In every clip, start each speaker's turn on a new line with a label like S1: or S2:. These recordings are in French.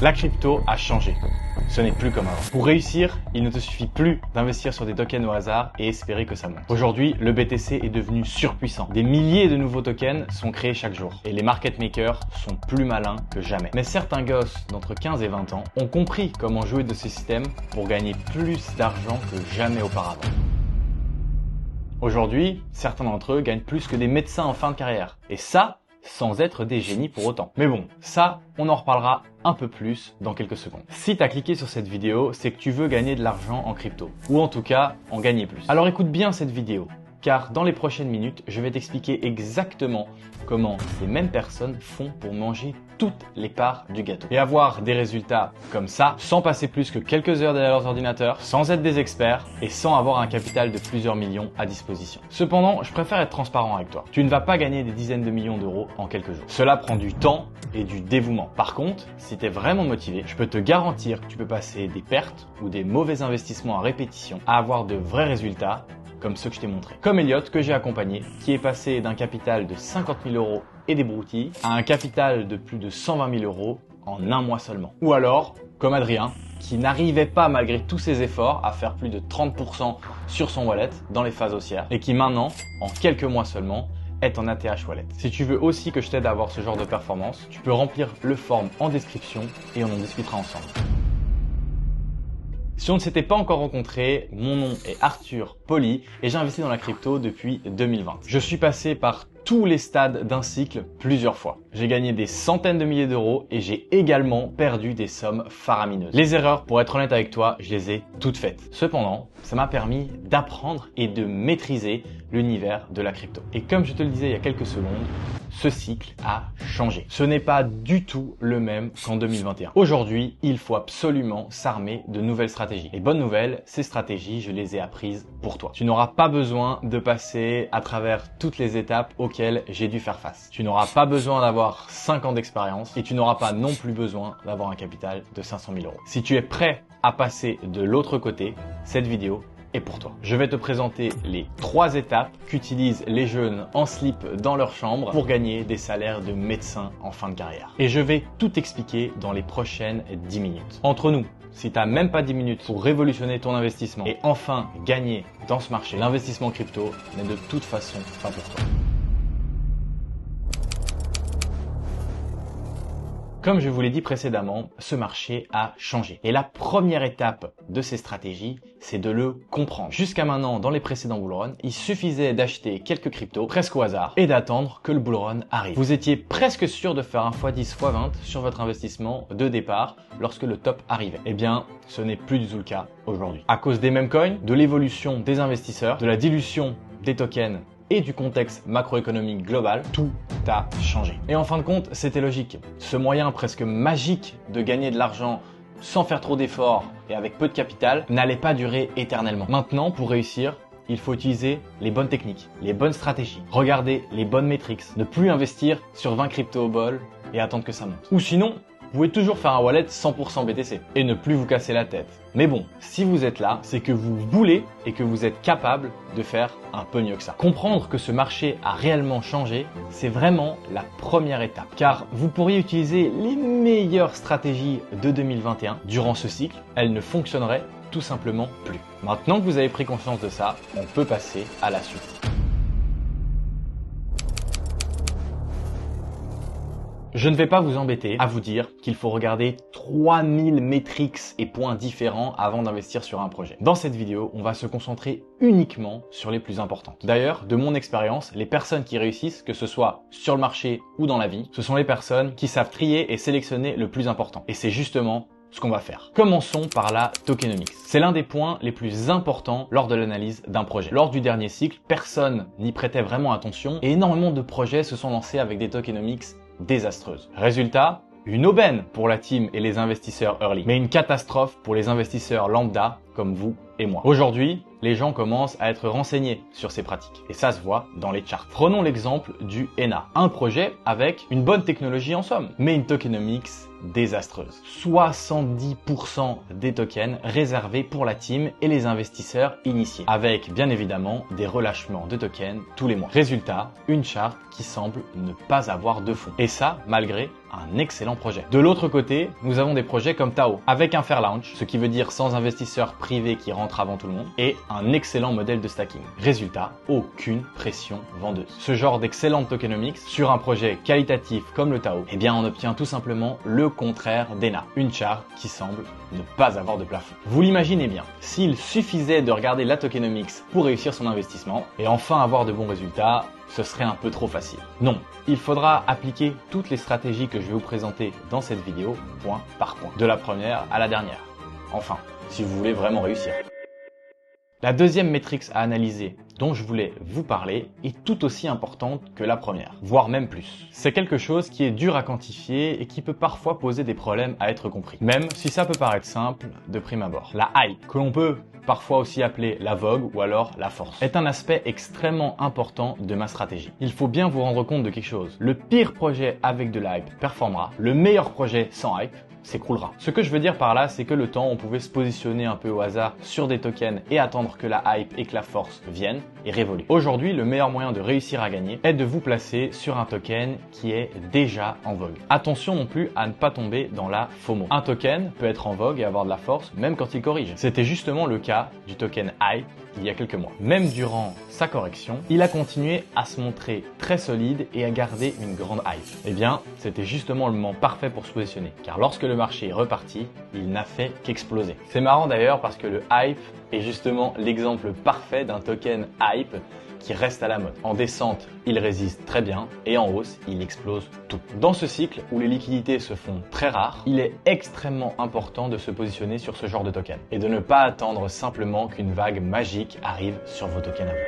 S1: La crypto a changé. Ce n'est plus comme avant. Pour réussir, il ne te suffit plus d'investir sur des tokens au hasard et espérer que ça monte. Aujourd'hui, le BTC est devenu surpuissant. Des milliers de nouveaux tokens sont créés chaque jour et les market makers sont plus malins que jamais. Mais certains gosses d'entre 15 et 20 ans ont compris comment jouer de ce système pour gagner plus d'argent que jamais auparavant. Aujourd'hui, certains d'entre eux gagnent plus que des médecins en fin de carrière. Et ça, sans être des génies pour autant. Mais bon, ça, on en reparlera un peu plus dans quelques secondes. Si tu as cliqué sur cette vidéo, c'est que tu veux gagner de l'argent en crypto. Ou en tout cas, en gagner plus. Alors écoute bien cette vidéo, car dans les prochaines minutes, je vais t'expliquer exactement comment ces mêmes personnes font pour manger toutes les parts du gâteau. Et avoir des résultats comme ça, sans passer plus que quelques heures derrière leurs ordinateurs, sans être des experts et sans avoir un capital de plusieurs millions à disposition. Cependant, je préfère être transparent avec toi. Tu ne vas pas gagner des dizaines de millions d'euros en quelques jours. Cela prend du temps et du dévouement. Par contre, si tu es vraiment motivé, je peux te garantir que tu peux passer des pertes ou des mauvais investissements à répétition à avoir de vrais résultats comme ceux que je t'ai montré. Comme Elliot, que j'ai accompagné, qui est passé d'un capital de 50 000 euros et des broutilles à un capital de plus de 120 000 euros en un mois seulement. Ou alors, comme Adrien, qui n'arrivait pas malgré tous ses efforts à faire plus de 30% sur son wallet dans les phases haussières et qui maintenant, en quelques mois seulement, est en ATH Wallet. Si tu veux aussi que je t'aide à avoir ce genre de performance, tu peux remplir le form en description et on en discutera ensemble. Si on ne s'était pas encore rencontré, mon nom est Arthur Poli et j'ai investi dans la crypto depuis 2020. Je suis passé par tous les stades d'un cycle plusieurs fois. J'ai gagné des centaines de milliers d'euros et j'ai également perdu des sommes faramineuses. Les erreurs, pour être honnête avec toi, je les ai toutes faites. Cependant, ça m'a permis d'apprendre et de maîtriser l'univers de la crypto. Et comme je te le disais il y a quelques secondes, ce cycle a changé. Ce n'est pas du tout le même qu'en 2021. Aujourd'hui, il faut absolument s'armer de nouvelles stratégies. Et bonne nouvelle, ces stratégies, je les ai apprises pour toi. Tu n'auras pas besoin de passer à travers toutes les étapes auxquelles j'ai dû faire face. Tu n'auras pas besoin d'avoir 5 ans d'expérience et tu n'auras pas non plus besoin d'avoir un capital de 500 000 euros. Si tu es prêt à passer de l'autre côté, cette vidéo est pour toi. Je vais te présenter les 3 étapes qu'utilisent les jeunes en slip dans leur chambre pour gagner des salaires de médecins en fin de carrière. Et je vais tout expliquer dans les prochaines 10 minutes. Entre nous, si tu n'as même pas 10 minutes pour révolutionner ton investissement et enfin gagner dans ce marché, l'investissement crypto n'est de toute façon pas pour toi. Comme je vous l'ai dit précédemment, ce marché a changé. Et la première étape de ces stratégies, c'est de le comprendre. Jusqu'à maintenant, dans les précédents bull runs, il suffisait d'acheter quelques cryptos, presque au hasard, et d'attendre que le bull run arrive. Vous étiez presque sûr de faire un x10, x20 sur votre investissement de départ lorsque le top arrivait. Eh bien, ce n'est plus du tout le cas aujourd'hui. À cause des meme coins, de l'évolution des investisseurs, de la dilution des tokens et du contexte macroéconomique global, tout a changé. Et en fin de compte, c'était logique. Ce moyen presque magique de gagner de l'argent sans faire trop d'efforts et avec peu de capital n'allait pas durer éternellement. Maintenant, pour réussir, il faut utiliser les bonnes techniques, les bonnes stratégies, regarder les bonnes métriques, ne plus investir sur 20 cryptos au bol et attendre que ça monte. Ou sinon, vous pouvez toujours faire un wallet 100% BTC et ne plus vous casser la tête. Mais bon, si vous êtes là, c'est que vous voulez et que vous êtes capable de faire un peu mieux que ça. Comprendre que ce marché a réellement changé, c'est vraiment la première étape. Car vous pourriez utiliser les meilleures stratégies de 2021 durant ce cycle, elles ne fonctionneraient tout simplement plus. Maintenant que vous avez pris conscience de ça, on peut passer à la suite. Je ne vais pas vous embêter à vous dire qu'il faut regarder 3000 métriques et points différents avant d'investir sur un projet. Dans cette vidéo, on va se concentrer uniquement sur les plus importantes. D'ailleurs, de mon expérience, les personnes qui réussissent, que ce soit sur le marché ou dans la vie, ce sont les personnes qui savent trier et sélectionner le plus important. Et c'est justement ce qu'on va faire. Commençons par la tokenomics. C'est l'un des points les plus importants lors de l'analyse d'un projet. Lors du dernier cycle, personne n'y prêtait vraiment attention et énormément de projets se sont lancés avec des tokenomics désastreuse. Résultat, une aubaine pour la team et les investisseurs early, mais une catastrophe pour les investisseurs lambda comme vous et moi. Aujourd'hui, les gens commencent à être renseignés sur ces pratiques et ça se voit dans les charts. Prenons l'exemple du ENA, un projet avec une bonne technologie en somme, mais une tokenomics désastreuse. 70% des tokens réservés pour la team et les investisseurs initiés, avec bien évidemment des relâchements de tokens tous les mois. Résultat, une charte qui semble ne pas avoir de fond. Et ça, malgré un excellent projet. De l'autre côté, nous avons des projets comme Tao, avec un fair launch, ce qui veut dire sans investisseurs privés qui rentrent avant tout le monde, et un excellent modèle de stacking. Résultat, aucune pression vendeuse. Ce genre d'excellente tokenomics sur un projet qualitatif comme le Tao, eh bien on obtient tout simplement le contraire d'ENA, une charte qui semble ne pas avoir de plafond. Vous l'imaginez bien, s'il suffisait de regarder la tokenomics pour réussir son investissement et enfin avoir de bons résultats, ce serait un peu trop facile. Non, il faudra appliquer toutes les stratégies que je vais vous présenter dans cette vidéo, point par point, de la première à la dernière. Enfin, si vous voulez vraiment réussir. La deuxième métrique à analyser dont je voulais vous parler est tout aussi importante que la première, voire même plus. C'est quelque chose qui est dur à quantifier et qui peut parfois poser des problèmes à être compris, même si ça peut paraître simple de prime abord. La hype, que l'on peut parfois aussi appeler la vogue ou alors la force, est un aspect extrêmement important de ma stratégie. Il faut bien vous rendre compte de quelque chose. Le pire projet avec de la hype performera, le meilleur projet sans hype s'écroulera. Ce que je veux dire par là, c'est que le temps, on pouvait se positionner un peu au hasard sur des tokens et attendre que la hype et que la force viennent et révoluent. Aujourd'hui, le meilleur moyen de réussir à gagner est de vous placer sur un token qui est déjà en vogue. Attention non plus à ne pas tomber dans la FOMO. Un token peut être en vogue et avoir de la force même quand il corrige. C'était justement le cas du token hype il y a quelques mois. Même durant sa correction, il a continué à se montrer très solide et à garder une grande hype. Eh bien, c'était justement le moment parfait pour se positionner, car lorsque le marché est reparti, il n'a fait qu'exploser. C'est marrant d'ailleurs parce que le hype est justement l'exemple parfait d'un token hype qui reste à la mode. En descente, il résiste très bien et en hausse, il explose tout. Dans ce cycle où les liquidités se font très rares, il est extrêmement important de se positionner sur ce genre de token et de ne pas attendre simplement qu'une vague magique arrive sur vos tokens à vous.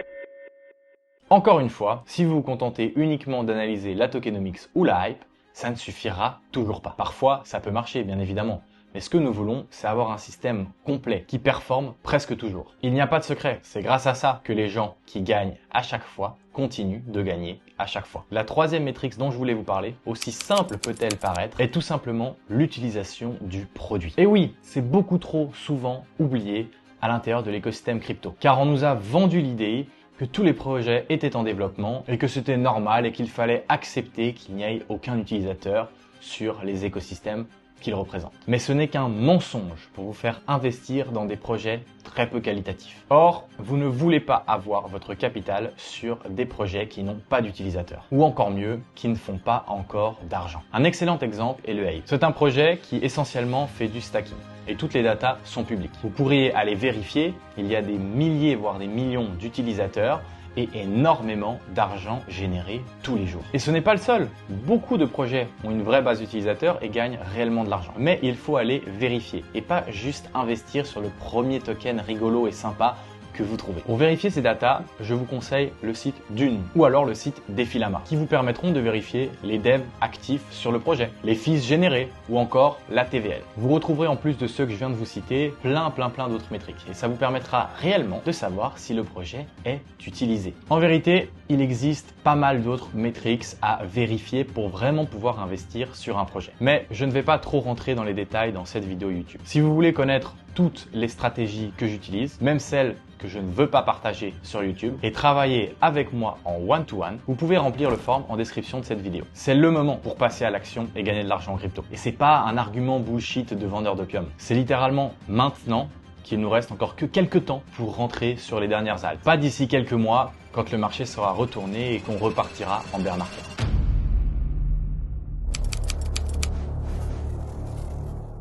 S1: Encore une fois, si vous vous contentez uniquement d'analyser la tokenomics ou la hype, ça ne suffira toujours pas. Parfois, ça peut marcher, bien évidemment. Mais ce que nous voulons, c'est avoir un système complet qui performe presque toujours. Il n'y a pas de secret. C'est grâce à ça que les gens qui gagnent à chaque fois continuent de gagner à chaque fois. La troisième métrique dont je voulais vous parler, aussi simple peut-elle paraître, est tout simplement l'utilisation du produit. Et oui, c'est beaucoup trop souvent oublié à l'intérieur de l'écosystème crypto. Car on nous a vendu l'idée que tous les projets étaient en développement et que c'était normal et qu'il fallait accepter qu'il n'y ait aucun utilisateur sur les écosystèmes qu'il représente. Mais ce n'est qu'un mensonge pour vous faire investir dans des projets très peu qualitatifs. Or, vous ne voulez pas avoir votre capital sur des projets qui n'ont pas d'utilisateurs. Ou encore mieux, qui ne font pas encore d'argent. Un excellent exemple est le Aave. C'est un projet qui essentiellement fait du stacking. Et toutes les datas sont publiques. Vous pourriez aller vérifier, il y a des milliers voire des millions d'utilisateurs et énormément d'argent généré tous les jours. Et ce n'est pas le seul. Beaucoup de projets ont une vraie base d'utilisateurs et gagnent réellement de l'argent. Mais il faut aller vérifier et pas juste investir sur le premier token rigolo et sympa que vous trouvez. Pour vérifier ces datas, je vous conseille le site Dune ou alors le site Defilama qui vous permettront de vérifier les devs actifs sur le projet, les fees générés ou encore la TVL. Vous retrouverez en plus de ceux que je viens de vous citer plein d'autres métriques et ça vous permettra réellement de savoir si le projet est utilisé. En vérité, il existe pas mal d'autres métriques à vérifier pour vraiment pouvoir investir sur un projet. Mais je ne vais pas trop rentrer dans les détails dans cette vidéo YouTube. Si vous voulez connaître toutes les stratégies que j'utilise, même celles que je ne veux pas partager sur YouTube, et travailler avec moi en one-to-one, vous pouvez remplir le form en description de cette vidéo. C'est le moment pour passer à l'action et gagner de l'argent en crypto. Et c'est pas un argument bullshit de vendeur d'opium. C'est littéralement maintenant qu'il nous reste encore que quelques temps pour rentrer sur les dernières haltes. Pas d'ici quelques mois, quand le marché sera retourné et qu'on repartira en bear market.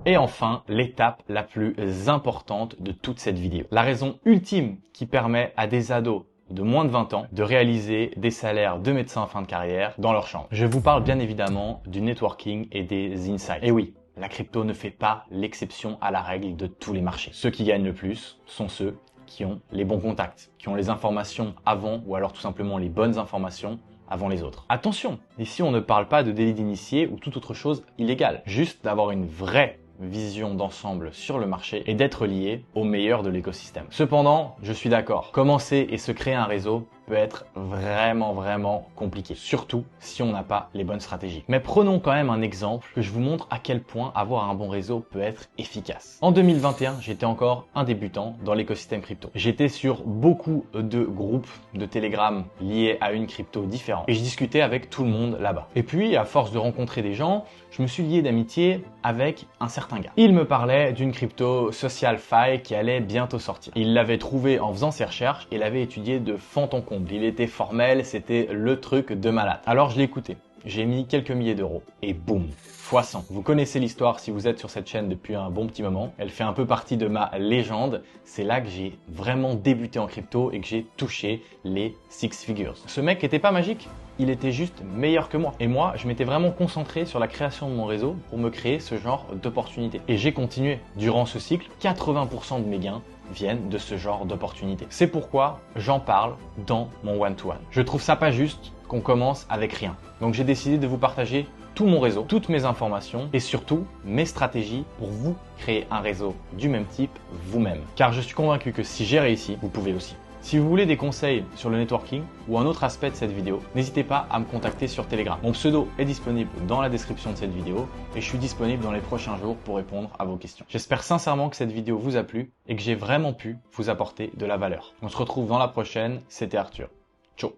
S1: Et enfin, l'étape la plus importante de toute cette vidéo. La raison ultime qui permet à des ados de moins de 20 ans de réaliser des salaires de médecins en fin de carrière dans leur chambre. Je vous parle bien évidemment du networking et des insights. Et oui, la crypto ne fait pas l'exception à la règle de tous les marchés. Ceux qui gagnent le plus sont ceux qui ont les bons contacts, qui ont les informations avant ou alors tout simplement les bonnes informations avant les autres. Attention, ici on ne parle pas de délit d'initié ou toute autre chose illégale, juste d'avoir une vraie vision d'ensemble sur le marché et d'être lié au meilleur de l'écosystème. Cependant, je suis d'accord, commencer et se créer un réseau, peut être vraiment compliqué, surtout si on n'a pas les bonnes stratégies. Mais prenons quand même un exemple que je vous montre à quel point avoir un bon réseau peut être efficace. En 2021, j'étais encore un débutant dans l'écosystème crypto. J'étais sur beaucoup de groupes de Telegram liés à une crypto différente et je discutais avec tout le monde là-bas. Et puis, à force de rencontrer des gens, je me suis lié d'amitié avec un certain gars. Il me parlait d'une crypto SocialFi qui allait bientôt sortir. Il l'avait trouvé en faisant ses recherches et l'avait étudié de fond en comble. Il était formel, c'était le truc de malade. Alors je l'ai écouté. J'ai mis quelques milliers d'euros et boum, fois 100. Vous connaissez l'histoire si vous êtes sur cette chaîne depuis un bon petit moment. Elle fait un peu partie de ma légende. C'est là que j'ai vraiment débuté en crypto et que j'ai touché les six figures. Ce mec était pas magique, il était juste meilleur que moi. Et moi, je m'étais vraiment concentré sur la création de mon réseau pour me créer ce genre d'opportunités. Et j'ai continué. Durant ce cycle, 80% de mes gains viennent de ce genre d'opportunités. C'est pourquoi j'en parle dans mon one-to-one. Je trouve ça pas juste qu'on commence avec rien. Donc j'ai décidé de vous partager tout mon réseau, toutes mes informations et surtout mes stratégies pour vous créer un réseau du même type vous-même. Car je suis convaincu que si j'ai réussi, vous pouvez aussi. Si vous voulez des conseils sur le networking ou un autre aspect de cette vidéo, n'hésitez pas à me contacter sur Telegram. Mon pseudo est disponible dans la description de cette vidéo et je suis disponible dans les prochains jours pour répondre à vos questions. J'espère sincèrement que cette vidéo vous a plu et que j'ai vraiment pu vous apporter de la valeur. On se retrouve dans la prochaine, c'était Arthur. Ciao.